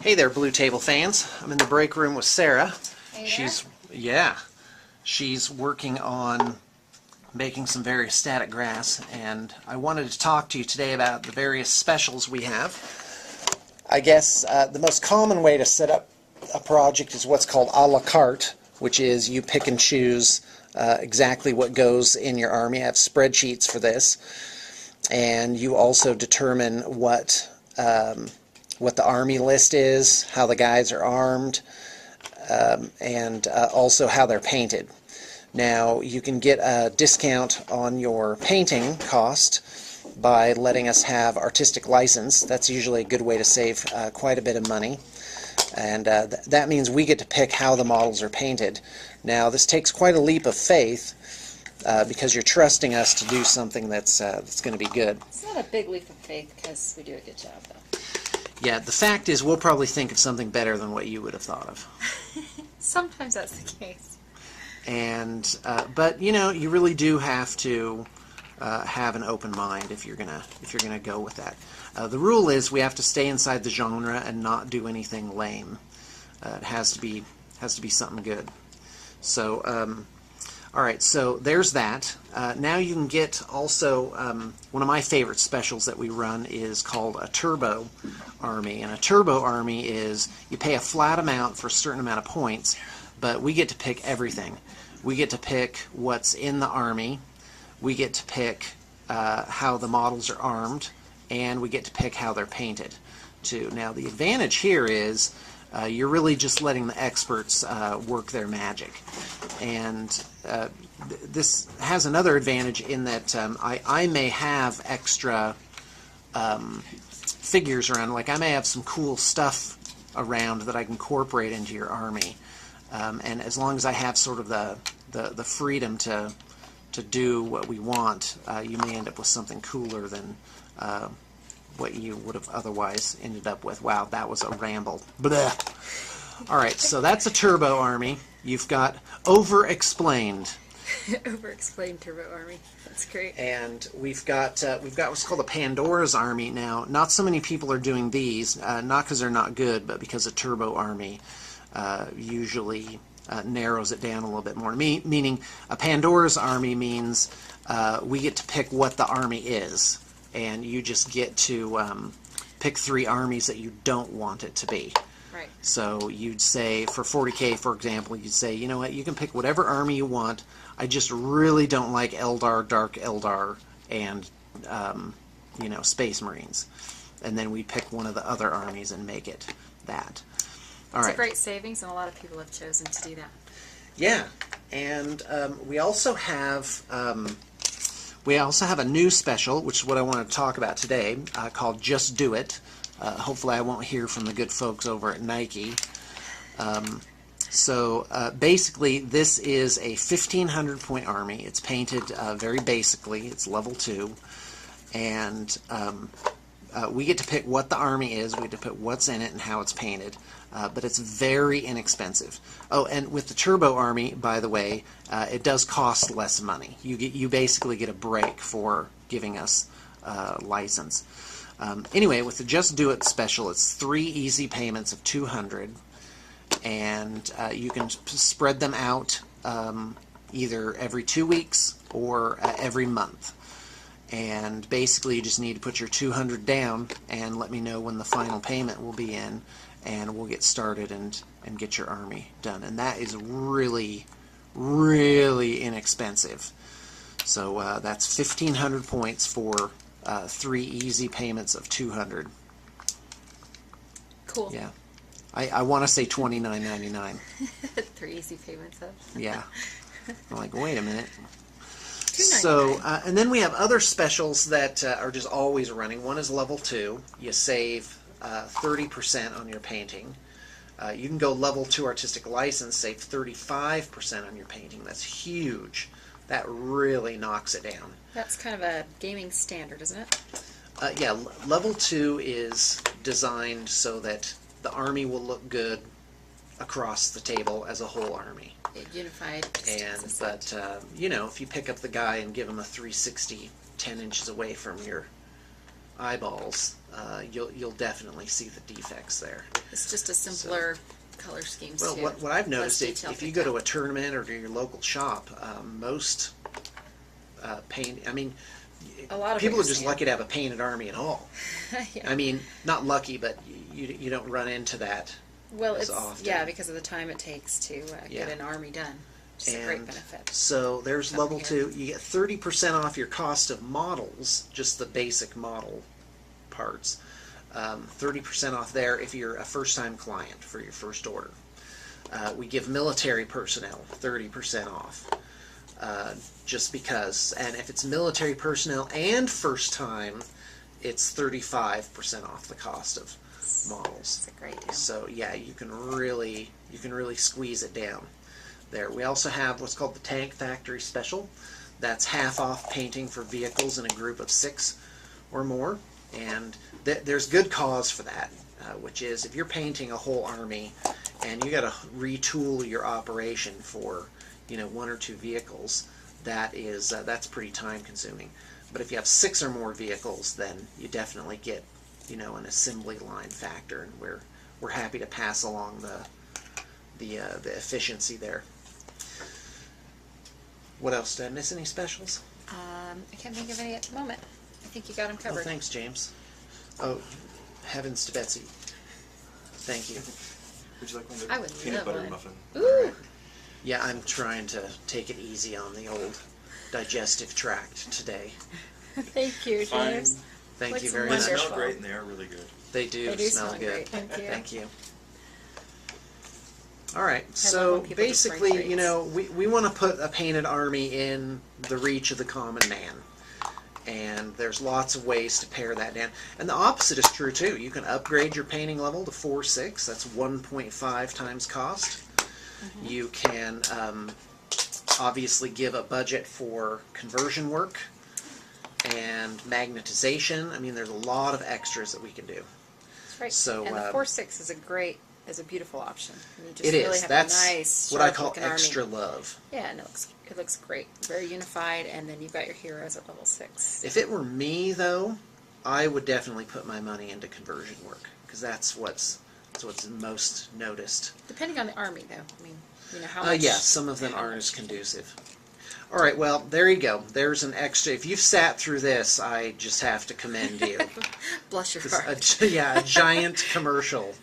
Hey there, Blue Table fans. I'm in the break room with Sarah. Hey She's working on making some various static grass, and I wanted to talk to you today about the various specials we have. I guess the most common way to set up a project is what's called a la carte, which is you pick and choose exactly what goes in your army. I have spreadsheets for this, and you also determine what the army list is, how the guys are armed, and also how they're painted. Now, you can get a discount on your painting cost by letting us have artistic license. That's usually a good way to save quite a bit of money. And that means we get to pick how the models are painted. Now, this takes quite a leap of faith because you're trusting us to do something that's going to be good. It's not a big leap of faith because we do a good job, though. Yeah, the fact is we'll probably think of something better than what you would have thought of. Sometimes that's the case. And but you know, you really do have to have an open mind if you're gonna go with that. The rule is we have to stay inside the genre and not do anything lame. It has to be something good. So all right, so there's that. Now you can get also one of my favorite specials that we run is called a turbo army, and a turbo army is you pay a flat amount for a certain amount of points, but we get to pick everything. We get to pick what's in the army, we get to pick how the models are armed, and we get to pick how they're painted too. Now the advantage here is you're really just letting the experts work their magic. And this has another advantage in that I may have extra figures around, like I may have some cool stuff around that I can incorporate into your army. And as long as I have sort of the freedom to do what we want, you may end up with something cooler than what you would have otherwise ended up with. Wow, that was a ramble. Blech. All right, so that's a turbo army. You've got over-explained. Over-explained turbo army. That's great. And we've got what's called a Pandora's army now. Not so many people are doing these, not because they're not good, but because a turbo army usually narrows it down a little bit more. Meaning, a Pandora's army means we get to pick what the army is, and you just get to pick 3 armies that you don't want it to be. Right. So you'd say, for 40K, for example, you'd say, you know what, you can pick whatever army you want. I just really don't like Eldar, Dark Eldar, and, you know, Space Marines. And then we pick one of the other armies and make it that. All right. It's a great savings, and a lot of people have chosen to do that. Yeah, and we also have a new special, which is what I want to talk about today, called Just Do It. Hopefully I won't hear from the good folks over at Nike. So basically this is a 1,500 point army. It's painted very basically. It's level 2. And we get to pick what the army is. We get to put what's in it and how it's painted. But it's very inexpensive. Oh, and with the turbo army, by the way, it does cost less money. You basically get a break for giving us license. Anyway, with the Just Do It special, it's 3 easy payments of 200, and you can spread them out either every 2 weeks or every month. And basically, you just need to put your 200 down and let me know when the final payment will be in, and we'll get started and get your army done. And that is really, really inexpensive. So that's 1,500 points for 3 easy payments of 200. Cool. Yeah. I want to say $29.99. 3 easy payments of. Yeah. I'm like, wait a minute. $2.99. So, and then we have other specials that are just always running. One is level 2. You save 30% on your painting. You can go level 2 artistic license, save 35% on your painting. That's huge. That really knocks it down. That's kind of a gaming standard, isn't it? Yeah, level 2 is designed so that the army will look good across the table as a whole army. Unified. But you know, if you pick up the guy and give him a 360 10 inches away from your eyeballs, you'll definitely see the defects there. It's just a simpler color scheme. Well, too. what I've noticed, Less detail if you picked go to out. a tournament or to your local shop, most paint, I mean, A lot of people what are you're just saying. lucky to have a painted army at all. Yeah. I mean, not lucky, but you don't run into that Well, as it's often. because of the time it takes to Yeah. get an army done. Which is a great And benefit. so there's Up level here. 2. You get 30% off your cost of models, just the basic model parts. 30% off there if you're a first-time client for your first order. We give military personnel 30% off, just because. And if it's military personnel and first time, it's 35% off the cost of models. It's a great deal. So yeah, you can really squeeze it down there. We also have what's called the Tank Factory Special. That's half off painting for vehicles in a group of 6 or more, and there's good cause for that, which is if you're painting a whole army and you got to retool your operation for 1 or 2 vehicles, that's pretty time consuming. But if you have 6 or more vehicles, then you definitely get an assembly line factor, and we're happy to pass along the efficiency there. What else? Did I miss any specials? I can't think of any at the moment. I think you got them Oh, covered. thanks, James. Oh, heavens to Betsy. Thank you. Would you like one? I would Peanut love butter one. muffin. Ooh, Yeah, I'm trying to take it easy on the old digestive tract today. thank you, Fine. James. Thank Like you some very They much. wonderful. smell great and they are really good. They do, They do smell smell good. great. Thank you. Thank you. All right, love so when people just bring basically, treats. we want to put a painted army in the reach of the common man. And there's lots of ways to pare that down. And the opposite is true too. You can upgrade your painting level to 4/6. That's 1.5 times cost. Mm-hmm. You can obviously give a budget for conversion work and magnetization. I mean, there's a lot of extras that we can do. That's right. So, and the 4/6 is a beautiful option. And you just It really is. have That's a nice, what I sharp call looking army. extra love. Yeah, and it looks great. Very unified, and then you've got your heroes at level 6. If it were me, though, I would definitely put my money into conversion work, because that's what's most noticed. Depending on the army, though. I mean, how much. Yeah, some of them aren't as conducive. All right, well, there you go. There's an extra. If you've sat through this, I just have to commend you. Bless your It's heart. a giant commercial.